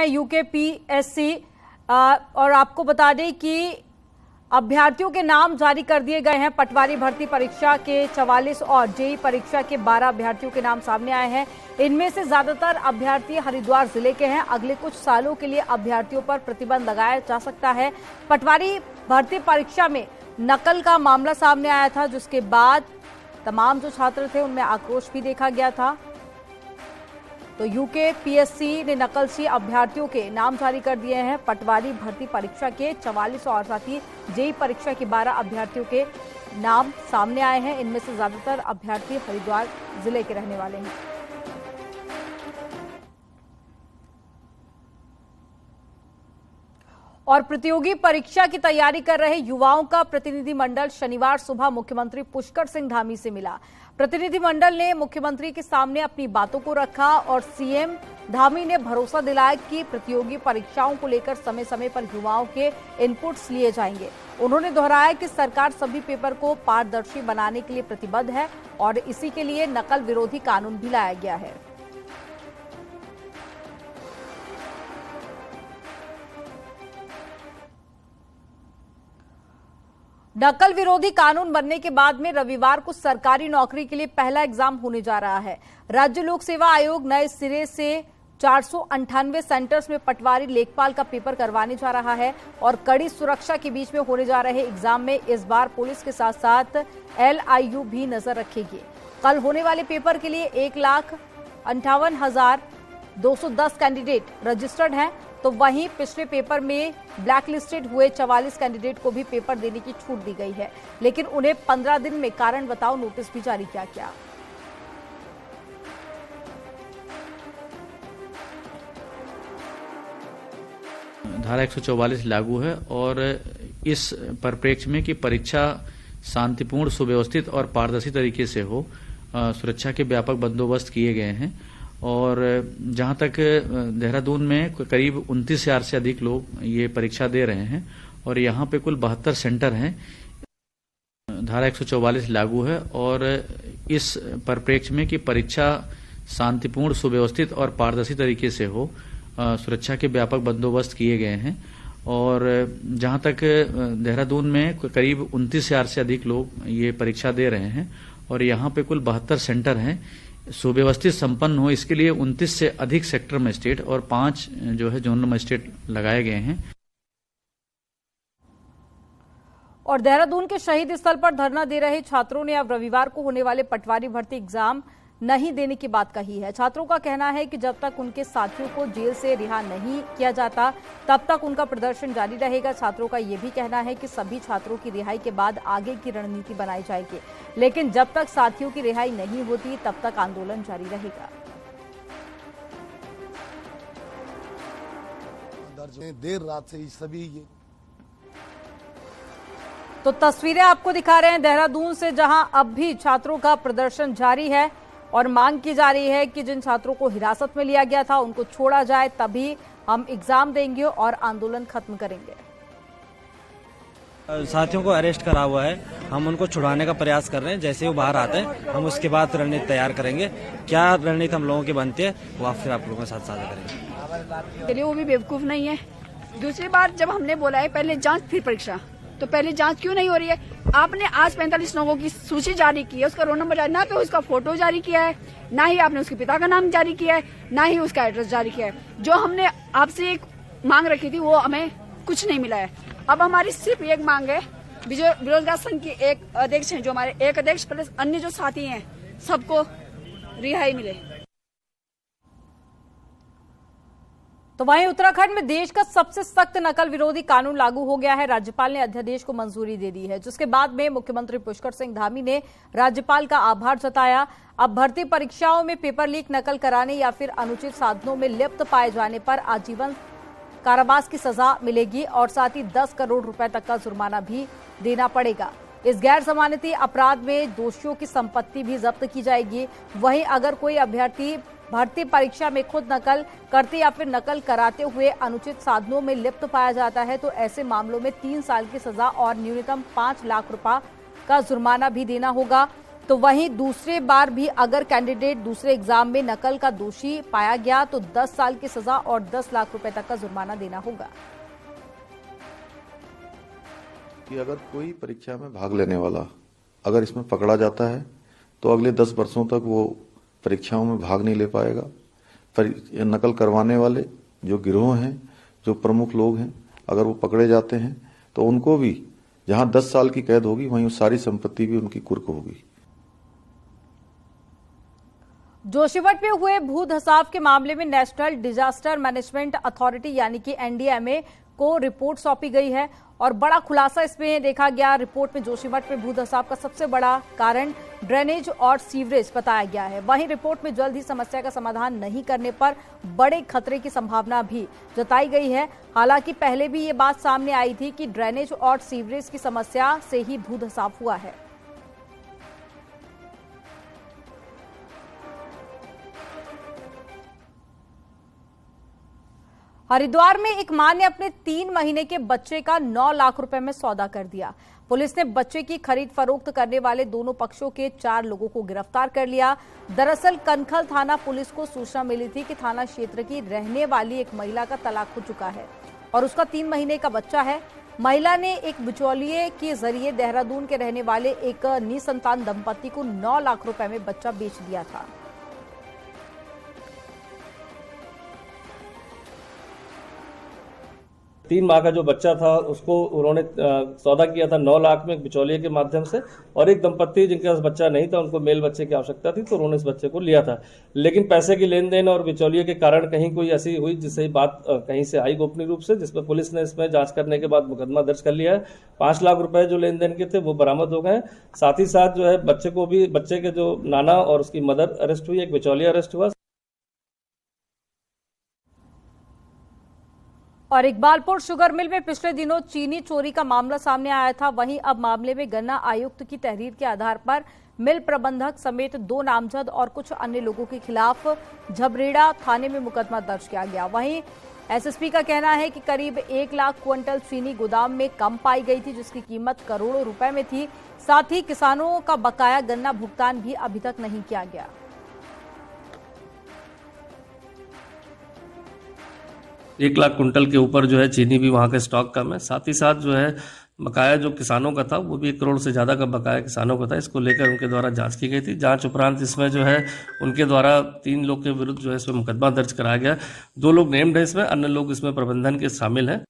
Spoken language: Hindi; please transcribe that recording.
हैं यूकेपीएससी और आपको बता दें कि अभ्यर्थियों के नाम जारी कर दिए गए हैं। पटवारी भर्ती परीक्षा के 44 और जेईई परीक्षा के 12 अभ्यर्थियों के नाम सामने आए हैं। इनमें से ज्यादातर अभ्यर्थी हरिद्वार जिले के हैं। अगले कुछ सालों के लिए अभ्यर्थियों पर प्रतिबंध लगाया जा सकता है। पटवारी भर्ती परीक्षा में नकल का मामला सामने आया था, जिसके बाद तमाम जो छात्र थे उनमें आक्रोश भी देखा गया था। तो यूकेपीएससी ने नकलची अभ्यर्थियों के नाम जारी कर दिए हैं। पटवारी भर्ती परीक्षा के 44 और साथ ही जेईई परीक्षा के 12 अभ्यर्थियों के नाम सामने आए हैं। इनमें से ज्यादातर अभ्यर्थी हरिद्वार जिले के रहने वाले हैं। और प्रतियोगी परीक्षा की तैयारी कर रहे युवाओं का प्रतिनिधिमंडल शनिवार सुबह मुख्यमंत्री पुष्कर सिंह धामी से मिला। प्रतिनिधिमंडल ने मुख्यमंत्री के सामने अपनी बातों को रखा और सीएम धामी ने भरोसा दिलाया कि प्रतियोगी परीक्षाओं को लेकर समय समय पर युवाओं के इनपुट्स लिए जाएंगे। उन्होंने दोहराया कि सरकार सभी पेपर को पारदर्शी बनाने के लिए प्रतिबद्ध है और इसी के लिए नकल विरोधी कानून भी लाया गया है। नकल विरोधी कानून बनने के बाद में रविवार को सरकारी नौकरी के लिए पहला एग्जाम होने जा रहा है। राज्य लोक सेवा आयोग नए सिरे से 498 सेंटर्स में पटवारी लेखपाल का पेपर करवाने जा रहा है और कड़ी सुरक्षा के बीच में होने जा रहे एग्जाम में इस बार पुलिस के साथ साथ LIU भी नजर रखेगी। कल होने वाले पेपर के लिए 1,58,210 कैंडिडेट रजिस्टर्ड हैं, तो वहीं पिछले पेपर में ब्लैकलिस्टेड हुए 44 कैंडिडेट को भी पेपर देने की छूट दी गई है, लेकिन उन्हें 15 दिन में कारण बताओ नोटिस भी जारी किया गया। धारा 144 लागू है और इस परिप्रेक्ष्य में कि परीक्षा शांतिपूर्ण, सुव्यवस्थित और पारदर्शी तरीके से हो, सुरक्षा के व्यापक बंदोबस्त किए गए हैं। और जहां तक देहरादून में करीब 29,000 से अधिक लोग ये परीक्षा दे रहे हैं और यहाँ पे कुल 72 सेंटर हैं। धारा 144 लागू है और इस परिप्रेक्ष्य में कि परीक्षा शांतिपूर्ण, सुव्यवस्थित और पारदर्शी तरीके से हो, सुरक्षा के व्यापक बंदोबस्त किए गए हैं। और जहां तक देहरादून में करीब 29,000 से अधिक लोग ये परीक्षा दे रहे हैं और यहाँ पे कुल 72 सेंटर हैं। सुव्यवस्थित संपन्न हो, इसके लिए 29 से अधिक सेक्टर मजिस्ट्रेट और 5 जो है जोनल मजिस्ट्रेट लगाए गए हैं। और देहरादून के शहीद स्थल पर धरना दे रहे छात्रों ने अब रविवार को होने वाले पटवारी भर्ती एग्जाम नहीं देने की बात कही है। छात्रों का कहना है कि जब तक उनके साथियों को जेल से रिहा नहीं किया जाता तब तक उनका प्रदर्शन जारी रहेगा। छात्रों का यह भी कहना है कि सभी छात्रों की रिहाई के बाद आगे की रणनीति बनाई जाएगी, लेकिन जब तक साथियों की रिहाई नहीं होती तब तक आंदोलन जारी रहेगा। देर रात से सभी ये तो तस्वीरें आपको दिखा रहे हैं देहरादून से, जहां अब भी छात्रों का प्रदर्शन जारी है और मांग की जा रही है कि जिन छात्रों को हिरासत में लिया गया था उनको छोड़ा जाए, तभी हम एग्जाम देंगे और आंदोलन खत्म करेंगे। साथियों को अरेस्ट करा हुआ है, हम उनको छुड़ाने का प्रयास कर रहे हैं। जैसे वो बाहर आते हैं हम उसके बाद रणनीति तैयार करेंगे। क्या रणनीति हम लोगों की बनती है वो आप फिर आप लोगों के साथ साझा करेंगे। चलिए, वो भी बेवकूफ नहीं है। दूसरी बार जब हमने बोला है पहले जांच फिर परीक्षा, तो पहले जांच क्यों नहीं हो रही है? आपने आज 45 लोगों की सूची जारी की है, उसका रोल नंबर जारी, ना तो उसका फोटो जारी किया है, ना ही आपने उसके पिता का नाम जारी किया है, ना ही उसका एड्रेस जारी किया है। जो हमने आपसे एक मांग रखी थी वो हमें कुछ नहीं मिला है। अब हमारी सिर्फ एक मांग है, बेरोजगार संघ की एक अध्यक्ष हैं, जो हमारे एक अध्यक्ष प्लस अन्य जो साथी हैं सबको रिहाई मिले। तो वहीं उत्तराखंड में देश का सबसे सख्त नकल विरोधी कानून लागू हो गया है। राज्यपाल ने अध्यादेश को मंजूरी दे दी है, जिसके बाद में मुख्यमंत्री पुष्कर सिंह धामी ने राज्यपाल का आभार जताया। अब भर्ती परीक्षाओं में पेपर लीक, नकल कराने या फिर अनुचित साधनों में लिप्त पाए जाने पर आजीवन कारावास की सजा मिलेगी और साथ ही 10 करोड़ रुपए तक का जुर्माना भी देना पड़ेगा। इस गैर जमानती अपराध में दोषियों की संपत्ति भी जब्त की जाएगी। वहीं अगर कोई अभ्यर्थी भर्ती परीक्षा में खुद नकल करते या फिर नकल कराते हुए अनुचित साधनों में लिप्त पाया जाता है तो ऐसे मामलों में 3 साल की सजा और न्यूनतम 5 लाख रुपए का जुर्माना भी देना होगा। तो वहीं दूसरे बार भी अगर कैंडिडेट दूसरे एग्जाम में नकल का दोषी पाया गया तो 10 साल की सजा और 10 लाख रुपए तक का जुर्माना देना होगा। कि अगर कोई परीक्षा में भाग लेने वाला अगर इसमें पकड़ा जाता है तो अगले 10 वर्षों तक वो परीक्षाओं में भाग नहीं ले पाएगा। नकल करवाने वाले जो गिरोह हैं, जो प्रमुख लोग हैं, अगर वो पकड़े जाते हैं तो उनको भी जहां 10 साल की कैद होगी वहीं सारी संपत्ति भी उनकी कुर्क होगी। जोशीमठ में हुए भू धसाव के मामले में नेशनल डिजास्टर मैनेजमेंट अथॉरिटी यानी कि एनडीएमए को रिपोर्ट सौंपी गई है और बड़ा खुलासा इसमें देखा गया। रिपोर्ट में जोशीमठ में भू धसाव का सबसे बड़ा कारण ड्रेनेज और सीवरेज बताया गया है। वहीं रिपोर्ट में जल्द ही समस्या का समाधान नहीं करने पर बड़े खतरे की संभावना भी जताई गई है। हालांकि पहले भी ये बात सामने आई थी कि ड्रेनेज और सीवरेज की समस्या से ही भू धसाव हुआ है। हरिद्वार में एक मां ने अपने 3 महीने के बच्चे का 9 लाख रुपए में सौदा कर दिया। पुलिस ने बच्चे की खरीद फरोख्त करने वाले दोनों पक्षों के 4 लोगों को गिरफ्तार कर लिया। दरअसल कनखल थाना पुलिस को सूचना मिली थी कि थाना क्षेत्र की रहने वाली एक महिला का तलाक हो चुका है और उसका 3 महीने का बच्चा है। महिला ने एक बिचौलिए के जरिए देहरादून के रहने वाले एक निसंतान दंपति को 9 लाख रुपए में बच्चा बेच दिया था। 3 माह का जो बच्चा था उसको उन्होंने सौदा किया था 9 लाख में एक बिचौलिए के माध्यम से, और एक दंपत्ति जिनके पास बच्चा नहीं था उनको मेल बच्चे की आवश्यकता थी तो उन्होंने इस बच्चे को लिया था। लेकिन पैसे की लेन देन और बिचौलिए के कारण कहीं कोई ऐसी हुई जिससे बात कहीं से आई गोपनीय रूप से, जिसमें पुलिस ने इसमें जांच करने के बाद मुकदमा दर्ज कर लिया है। 5 लाख रुपए जो लेन देन के थे वो बरामद हो गए। साथ ही साथ जो है बच्चे के जो नाना और उसकी मदर अरेस्ट हुई, एक बिचौलिया अरेस्ट हुआ। और इकबालपुर शुगर मिल में पिछले दिनों चीनी चोरी का मामला सामने आया था। वहीं अब मामले में गन्ना आयुक्त की तहरीर के आधार पर मिल प्रबंधक समेत 2 नामजद और कुछ अन्य लोगों के खिलाफ झबरेड़ा थाने में मुकदमा दर्ज किया गया। वहीं एसएसपी का कहना है कि करीब 1 लाख क्विंटल चीनी गोदाम में कम पाई गई थी, जिसकी कीमत करोड़ों रुपए में थी। साथ ही किसानों का बकाया गन्ना भुगतान भी अभी तक नहीं किया गया। 1 लाख कुंटल के ऊपर जो है चीनी भी वहाँ का स्टॉक कम है। साथ ही साथ जो है बकाया जो किसानों का था वो भी 1 करोड़ से ज़्यादा का बकाया किसानों का था। इसको लेकर उनके द्वारा जांच की गई थी। जांच उपरांत इसमें जो है उनके द्वारा 3 लोग के विरुद्ध जो है इसमें मुकदमा दर्ज कराया गया। 2 लोग नेम्ड है इसमें, अन्य लोग इसमें प्रबंधन के शामिल हैं।